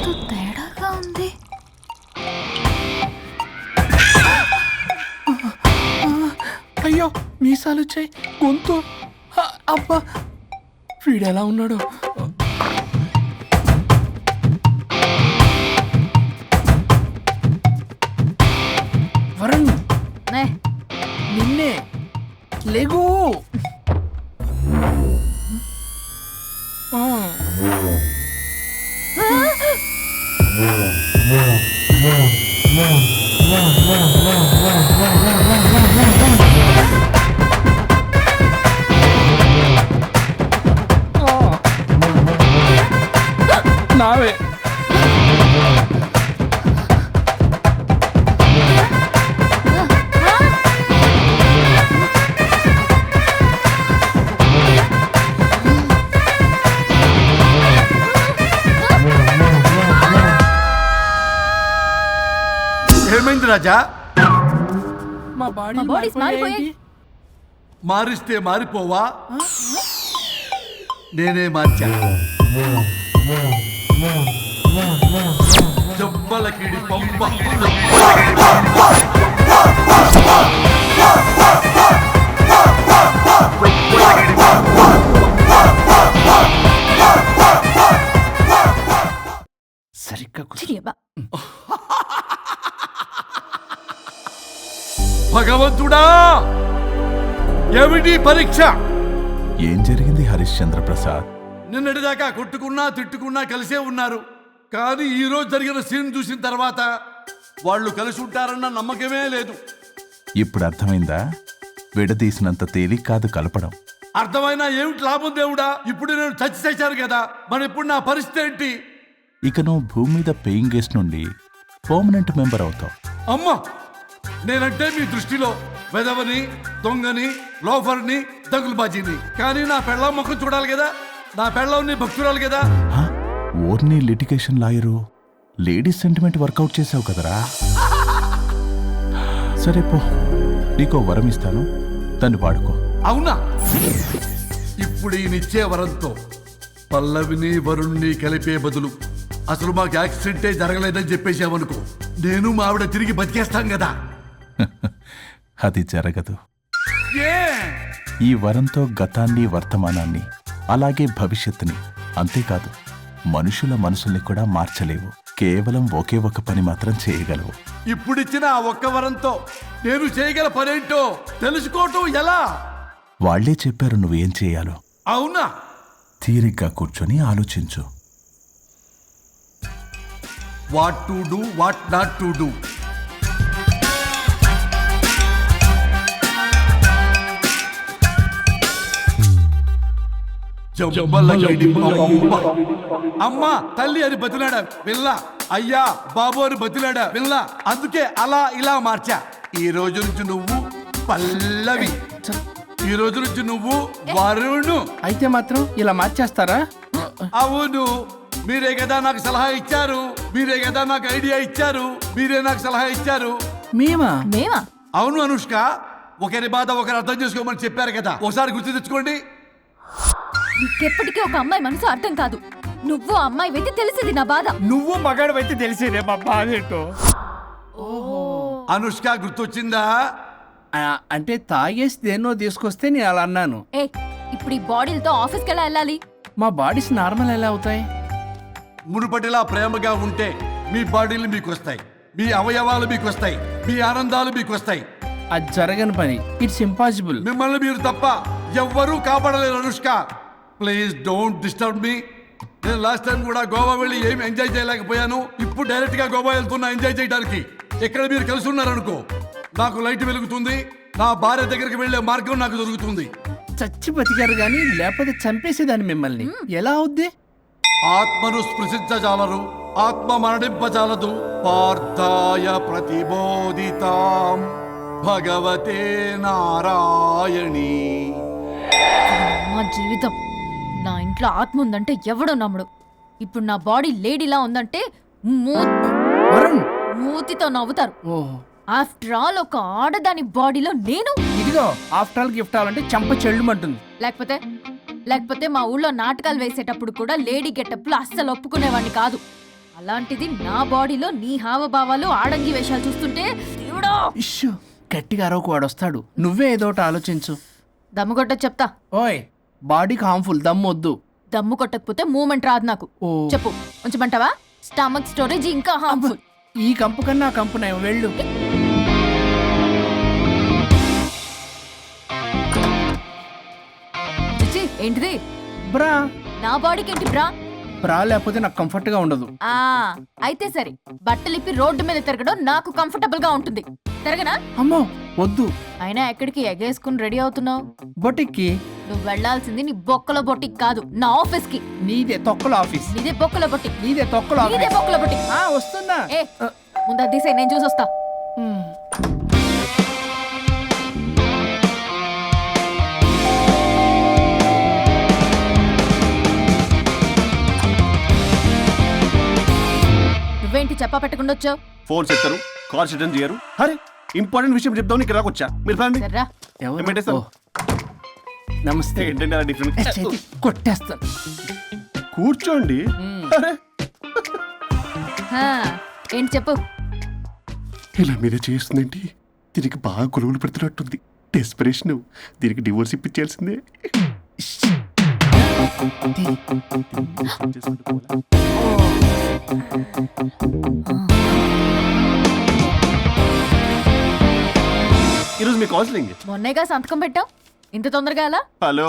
ఏదో తేడాగా ఉంది. అయ్యో మీసాలు వచ్చాయి, గొంతు అబ్బా, వీడు ఎలా ఉన్నాడు? వరుణ్, నిన్నే లేగు. నావే ఏమైంది రాజా? మా బాడీ మారిపోయాయి. మారిస్తే మారిపోవా? నేనే మార్చా. జబ్బలకిడి పంప. సరిగ్గా భగవంతుడా, ఏమిటి పరీక్ష? ఏం జరిగింది హరిశ్చంద్ర ప్రసాద్? నిన్నటిదాకా కొట్టుకున్నా తిట్టుకున్నా కలిసే ఉన్నారు. కానీ ఈ రోజు జరిగిన సీన్ చూసిన తర్వాత వాళ్ళు కలిసి ఉంటారన్న నమ్మకమే లేదు. ఇప్పుడు అర్థమైందా? విడదీసినంత తేలిక కాదు కలపడం. అర్థమైనా ఏమిటి లాభం దేవుడా? ఇప్పుడు నేను చచ్చి చేశాను కదా, మరి ఇప్పుడు నా పరిస్థితి ఏంటి? ఇక నువ్వు భూమి మీద పేయింగ్ గెస్ట్ నుండి పర్మనెంట్ మెంబర్ అవుతావు. అమ్మా, నేనంటే మీ దృష్టిలో వెదవని, దొంగని, లోఫర్ని, దగులుబాజీని. కానీ నా పెళ్ళం ముఖం చూడాలి కదా, నా పెళ్ళంని భక్తురాలు కదా. ఓర్ని litigation lawyer, ladies sentiment work out చేసావు కదరా. సరే పో, నీకో వరం ఇస్తాను, దాన్ని వాడుకో. అవునా? ఇప్పుడు ఈయనిచ్చే వరంతో పల్లవిని వరుణ్ణి కలిపే బదులు అసలు మాకు యాక్సిడెంటే జరగలేదని చెప్పేసామనుకో, నేను మా ఆవిడ తిరిగి బతికేస్తాం కదా. అది జరగదు. ఏ? ఈ వరంతో గతాన్ని, వర్తమానాన్ని, అలాగే భవిష్యత్తుని, అంతేకాదు మనుషుల మనసుల్ని కూడా మార్చలేవు. కేవలం ఒకే ఒక పని మాత్రం చేయగలవు. ఇప్పుడిచ్చిన ఆ ఒక్క వరంతో నేను చేయగల పనేంటో తెలుసుకోవటం ఎలా? వాళ్లే చెప్పారు నువ్వేం చేయాలో. అవునా? తీరిగ్గా కూర్చొని ఆలోచించు. What to do, what not to do. అమ్మా తల్లి అని బతిలాడా పిల్ల, అయ్యా బాబు అని బతిలాడా పిల్ల. అందుకే అలా ఇలా మార్చా. ఈ రోజు నుంచి నువ్వు పల్లవి, ఈ రోజు నుంచి నువ్వు వరుణు. అయితే మాత్రం ఇలా మార్చేస్తారా? అవును, మీరే కదా నాకు సలహా ఇచ్చారు, మీరే కదా నాకు ఐడియా ఇచ్చారు, మీరే నాకు సలహా ఇచ్చారు. మేమా? అవును అనుష్క, ఒకరి బాధ ఒకరు అర్థం చేసుకోమని చెప్పారు కదా, ఒకసారి గుర్తు తెచ్చుకోండి. నీకెప్పటికీ ఒక అమ్మాయి మనసు అర్థం కాదు. నువ్వు అమ్మాయి అయితే తెలిసేది నా బాధ. నువ్వు మగాడు అయితే తెలిసేదే మా బాధ ఏంటో. అనుష్క గుర్తొచ్చిందా? అంటే తాగేసి దేన్నో తీసుకొస్తే నేను అలా అన్నాను. ఏ, ఇప్పుడు ఈ బాడీలతో ఆఫీస్కి ఎలా వెళ్ళాలి? మా బాడీస్ నార్మల్ ఎలా అవుతాయి? మునుపటిలా ప్రేమగా ఉంటే మీ బాడీలు మీకు వస్తాయి, మీ అవయవాలు మీకు వస్తాయి, మీ ఆనందాలు మీకు వస్తాయి. అది జరగని పని. It's impossible. మిమ్మల్ని మీరు తప్ప ఎవ్వరూ కాపాడలేరు Anushka. Please don't disturb me. నేను లాస్ట్ టైం కూడా గోవా వెళ్ళి ఏమి ఎంజాయ్ చేయలేకపోయాను. ఇప్పుడు డైరెక్ట్ గా గోవా వెళ్తున్నా ఎంజాయ్ చేయడానికి. ఇక్కడ మీరు కలిసి ఉన్నారనుకో, నాకు లైట్ వెలుగుతుంది, నా భార్య దగ్గరికి వెళ్లే మార్గం నాకు దొరుకుతుంది. చచ్చి బతికారు గాని లేకపోతే చంపేసేదాన్ని మిమ్మల్ని. ఎలా అవుద్ది? ఆత్మను స్పృశించజాలరు, ఆత్మ మరణింపజాలదు. పార్థాయ ప్రతిబోధితాం భగవతే నారాయణి. మా జీవితం, నా ఇంట్లో ఆత్మ ఉందంటే ఎవడో నమ్ముడు. ఇప్పుడు నా బాడీ లేడీలా ఉందంటే మూతితో నవ్వుతారు. ఆఫ్టర్ ఆల్ ఒక ఆడదాని బాడీలో నేను. ఇదిగో ఆఫ్టర్ ఆల్ గిఫ్ట్ అవ్వాలంటే చంప చెల్లుమంటుంది. లేకపోతే మా ఊళ్ళో నాటకాలు వేసేటప్పుడు కూడా లేడీ గెటప్లు అస్సలు ఒప్పుకునేవాడిని కాదు. అలాంటిది నా బాడీలో నీ హావభావాలు ఆడంగి వేషాలు చూస్తుంటే దేవుడో. ఇష్యూ గట్టిగా అరవకు, వాడు వస్తాడు. నువ్వే ఏదో ఒకటి ఆలోచించు. దమ్ము కొట్ట చెప్తా. ఓయ్, బాడీకి హార్మ్ఫుల్, దమ్మొద్దు. దమ్ము కొట్టకపోతే మూమెంట్ రాదు నాకు. ఓ. చెప్పు, ఉంచమంటావా? స్టమక్ స్టోరేజ్ ఇంకా హార్మ్ఫుల్. ఈ కంపు కన్నా ఆ కంపు నయం, వెళ్ళు. చిచ్చి, ఏంటిది? బ్రా. నా బాడీకి ఏంటి బ్రా? బ్రా లేకపోతే నాకు కంఫర్ట్ గా ఉండదు. ఆ అయితే సరే, బట్టలిప్పి రోడ్డు మీద తిరగడం నాకు కంఫర్టబుల్ గా ఉంటుంది. తిరగనా? అమ్మో వద్దు. అయినా ఎక్కడికి ఎగేసుకుని రెడీ అవుతున్నావు? బొటిక్కి. నువ్వు వెళ్లాల్సింది నీ బొక్కల బొట్టికి కాదు, నా ఆఫీస్ కి. నీదే తొక్కల ఆఫీస్. నీదే బొక్కల బొట్టి. నీదే తొక్కల నీదే ఆఫీస్. బొక్కల బొట్టి. వస్తున్నా. ఏ ముందు అది తీసేయ్, నేను చూసొస్తా. నువ్వేంటి చెప్పా పెట్టకుండా వచ్చావు? ఫోన్ చెప్తారు, కాల్ అటెండ్ చేయరు. అరే ఇంపార్టెంట్ విషయం చెప్దాం నీకు రాకొచ్చా. మీరు రండి. సర్రా. ఎవరు? ఏమిటేస్తావు? ఓ. నమస్తే. ఏంటంటే అలా డిఫరెంట్. చేతి కొట్టేస్తాను. కూర్చోండి. అరే హా, ఏంటి చెప్పు. ఇలా మీరే చేస్తుందేంటి? దీనికి బాగా గొలుగులు పెడుతున్నట్టుంది. డెస్పరేషన్. దీనికి డివోర్స్ ఇప్పించాల్సిందే. ఈరోజు మీ కౌన్సిలింగ్. మొన్నేగా సంతకం పెట్టావు, ఇంత తొందరగా అలా? హలో,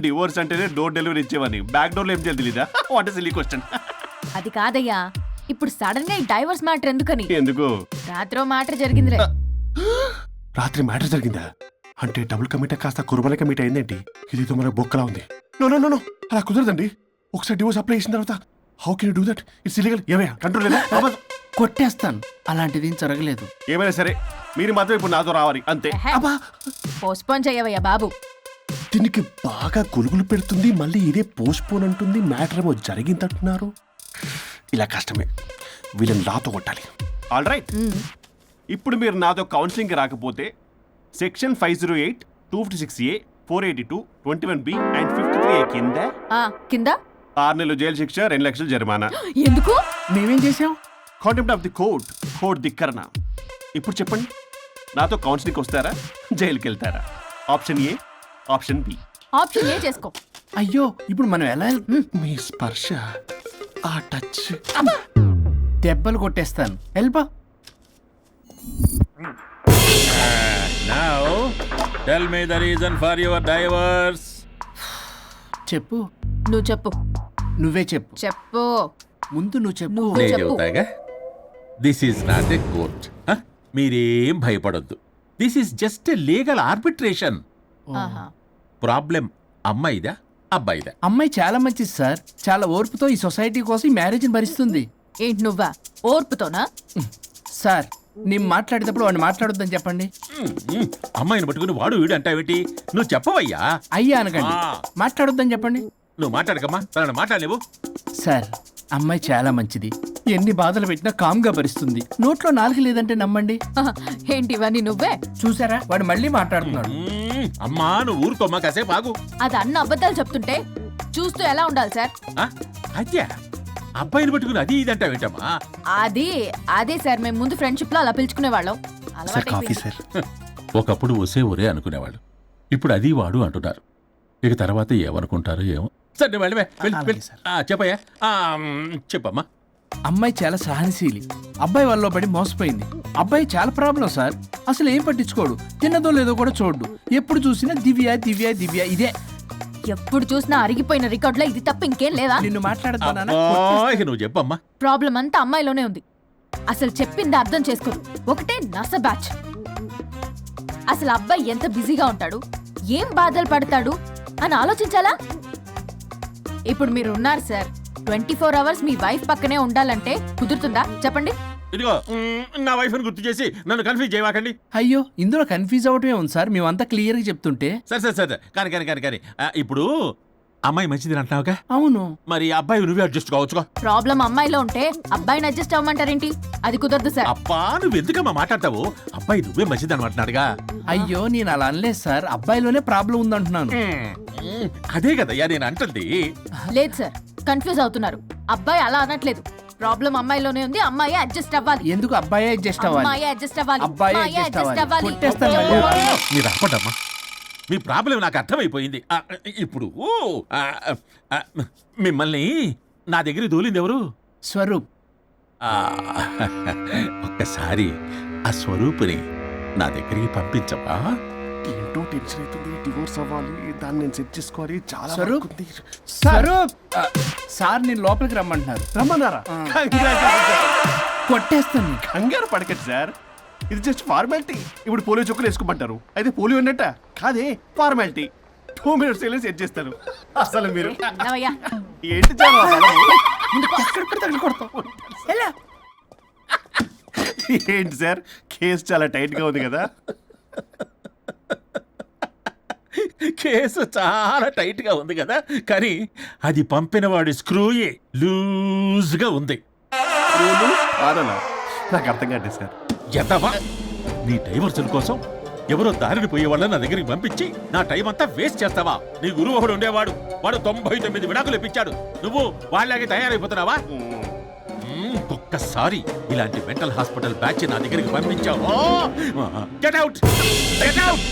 డివోర్స్ అంటేనే డోర్ డెలివరీ ఇచ్చేవాని, బ్యాక్ డోర్ లో ఏం చేయాలి తెలీదా? What is silly question. అది కాదయ్యా, ఇప్పుడు సడన్ గా ఈ డైవర్స్ మ్యాటర్ ఎందుకని? ఎందుకు? రాత్రో మ్యాటర్ జరిగిందిలే. రాత్రి మ్యాటర్ జరిగిందా? అంటే డబుల్ కమిట్ కాస్త కుర్బల కమిట్ అయిందేంటి? ఇది మనకు బొక్కలా ఉంది. నో నో నో నో, అలా కుదరదండి. ఒకసారి డివోర్స్ అప్లై చేసిన తర్వాత how can you do that? It's illegal. ఏమయ్యా కంట్రోల్ లేదా? కొట్టేస్తాను. అలాంటిది ఏం జరగలేదు. ఏమైనా సరే మీరు మాత్రం ఇప్పుడు నాతో రావాలి అంతే. ఎహె. అబ్బా, పోస్ట్పోన్ చెయ్యవయ్యా బాబు. దీనికి బాగా గొలుగులు పెడుతుంది, మళ్ళీ ఇదే పోస్ట్ పోన్ అంటుంది. మ్యాటర్ ఏమో జరిగిందంటున్నారు. ఇలా కష్టమే, వీళ్ళని నాతో కొట్టాలి. ఆల్ రైట్, ఇప్పుడు మీరు నాతో కౌన్సిలింగ్కి రాకపోతే section 508, 256A, 482, 21B and 53A కింద కింద 6 నెలలు జైలు శిక్ష, 2 లక్షలు జరిమానా. ఎందుకు? మేమేం చేసాం? Contempt of the court, court ధిక్కరణ. ఇప్పుడు చెప్పండి, నాతో కౌన్సిలింగ్కి వస్తారా, జైలుకి వెళ్తారా? Option A, option B. Option A చేసుకో. అయ్యో, ఇప్పుడు మనం ఎలా మీ స్పర్శ, ఆ టచ్. దెబ్బలు కొట్టేస్తాను. వెళ్ళిపో. Now, tell me the reason for your divorce. చెప్పు. నువ్వు చెప్పు. నువ్వే చెప్పు. చెప్పు. ముందు నువ్వు చెప్పు. నువ్వు నేను చెప్పు. చెబుతాగా. This is not a court. మీరేం భయపడొద్దు. This is just a legal arbitration. ఆహా. ప్రాబ్లం అమ్మాయిదా అబ్బాయిదా? అమ్మాయి చాలా మంచిది సార్. చాలా ఓర్పుతో ఈ సొసైటీ కోసం ఈ మ్యారేజ్ని భరిస్తుంది. ఏంటి నువ్వా? ఓర్పుతోనా? సార్, నేను మాట్లాడేటప్పుడు వాడిని మాట్లాడొద్దని చెప్పండి. అమ్మాయిని పట్టుకుని వాడు వీడు అంటావేటి? నువ్వు చెప్పవయ్యా. అయ్యా అనకండి. ఆ. మాట్లాడొద్దని చెప్పండి. నువ్వు మాట్లాడకమ్మా, తనని మాట్లాడలేవు. సార్, అమ్మాయి చాలా మంచిది. ఎన్ని బాధలు పెట్టినా కామ్గా భరిస్తుంది. నోట్లో నాలుగు లేదంటే నమ్మండి. ఆహా. ఏంటి ఇవన్నీ నువ్వే? చూసారా, వాడు మళ్ళీ మాట్లాడుతున్నాడు. అమ్మా నువ్వు ఊరుకోమ్మా, కాసేపు ఆగు. అది అన్న అబద్ధాలు చెప్తుంటే చూస్తూ ఎలా ఉండాలి సార్? అద్యా అబ్బాయిని పట్టుకుని అది ఇది అంటావేంటమ్మా? అదే సార్, మేము ముందు ఫ్రెండ్షిప్ లో అలా పిలుచుకునే వాళ్ళం. Sir coffee sir. ఒకప్పుడు ఒసే ఒరే అనుకునేవాళ్ళు, ఇప్పుడు అది వాడు అంటున్నారు. ఇక తర్వాత ఏమనుకుంటారో ఏమో. సరే వెళ్ళమే, అలాగే సార్. చెప్పయ్యా. చెప్పమ్మా. అమ్మాయి చాలా సహనశీలి. అబ్బాయి వల్ల పడి మోసపోయింది. అబ్బాయి చాలా ప్రాబ్లం సార్. అసలు ఏం పట్టించుకోడు. తిన్నదో లేదో కూడా చూడు. ఎప్పుడు చూసినా దివ్య దివ్య దివ్య ఇదే. ఎప్పుడు చూసినా అరిగిపోయిన రికార్డ్ లో ఇది తప్ప ఇంకేం లేదా? నిన్ను మాట్లాడతానా? ఇక నువ్వు చెప్పమ్మా. ప్రాబ్లం అంతా అమ్మాయిలోనే ఉంది. అసలు చెప్పింది అర్థం చేసుకోదు. ఒకటే నస బ్యాచ్. అసలు అబ్బాయి ఎంత బిజీగా ఉంటాడు, ఏం బాధలు పడతాడు అని ఆలోచించాలా? ఇప్పుడు మీరు ఉన్నారు సార్, 24 అవర్స్ మీ వైఫ్ పక్కనే ఉండాలంటే కుదురుతుందా చెప్పండి? ఇదిగో నా వైఫ్ని గుర్తు చేసి నన్ను కన్ఫ్యూజ్ చేయవాకండి. అయ్యో, ఇందులో కన్ఫ్యూజ్ అవటమే ఉంది సార్. మేమంతా క్లియర్గా చెప్తుంటే. సరే కానీ ఇప్పుడు అమ్మాయి మంచిది అంటున్నావుగా? అవును. మరి అబ్బాయి నువ్వే అడ్జస్ట్ కావచ్చుగా. ప్రాబ్లం అమ్మాయిలో ఉంటే అబ్బాయిని అడ్జస్ట్ అవ్వమంటారేంటి? అది కుదరదు సార్. అబ్బా నువ్వు ఎందుకమ్మా మాట్లాడతావు? అబ్బాయి నువ్వే మంచిది అనమాటున్నాడుగా. అయ్యో, నేను అలా అనలేదు సార్. అబ్బాయిలోనే ప్రాబ్లం ఉందంటున్నాను. అదే కదయ్యా నేను అంటుంది. లేదు సార్, కన్ఫ్యూజ్ అవుతున్నారు. అబ్బాయి అలా అనట్లేదు. ప్రాబ్లం అమ్మాయిలోనే ఉంది. అమ్మాయి అడ్జస్ట్ అవ్వాలి. ఎందుకు అబ్బాయి అడ్జస్ట్ అవ్వాలి? అమ్మాయి అడ్జస్ట్ అవ్వాలి. అబ్బాయి అమ్మాయి adjust adjust అవ్వాలి. అవ్వాలి. కొట్టేస్తాను మళ్ళీ. మీరు ఆపడమ్మా. మీ ప్రాబ్లం నాకు అర్థమైపోయింది. ఇప్పుడు మిమ్మల్ని నా దగ్గర దూలింది ఎవరు? స్వరూప్. ఆ, ఒక్కసారి ఆ స్వరూపుని నా దగ్గరికి పంపించవా? ఏంటో టెన్షన్ అవుతుంది, డివోర్స్ అవ్వాలి, దాన్ని నేను సెట్ చేసుకోవాలి, చాలా స్వరూప్. వర్క్ ఉంది. స్వరూప్ సార్ నేను లోపలికి రమ్మంటున్నారు. రమ్మన్నారా? Congratulations, sir. కొట్టేస్తాను. కంగారు పడకండి సార్, ఇది జస్ట్ ఫార్మాలిటీ. ఇప్పుడు పోలియో చుక్కలు వేసుకోమంటారు, అయితే పోలియో ఉన్నట్ట కాదే, ఫార్మాలిటీ. 2 minutes వెళ్ళి సెట్ చేస్తారు. అసలు మీరు నవయ్యా, ఏంటి చాలా ఏంటి సార్, కేసు చాలా టైట్ గా ఉంది కదా? కేసు చాలా టైట్ గా ఉంది కదా, కానీ అది పంపిన వాడి స్క్రూయే లూజ్ గా ఉంది. ఆడనా? నాకు అర్థం కాదు సార్. ఎదవా, నీ డైవర్సన్ కోసం ఎవరో దారిని పోయే వాళ్ళని నా దగ్గరికి పంపించి నా టైం అంతా వేస్ట్ చేస్తావా? నీ గురువు ఒకడు ఉండేవాడు, వాడు 99 విడాకులు ఇప్పించాడు. నువ్వు వాళ్ళలాగే తయారైపోతున్నావా? ఒక్కసారి ఇలాంటి మెంటల్ హాస్పిటల్ బ్యాచ్ నా దగ్గరికి పంపించావు. Get out, get out.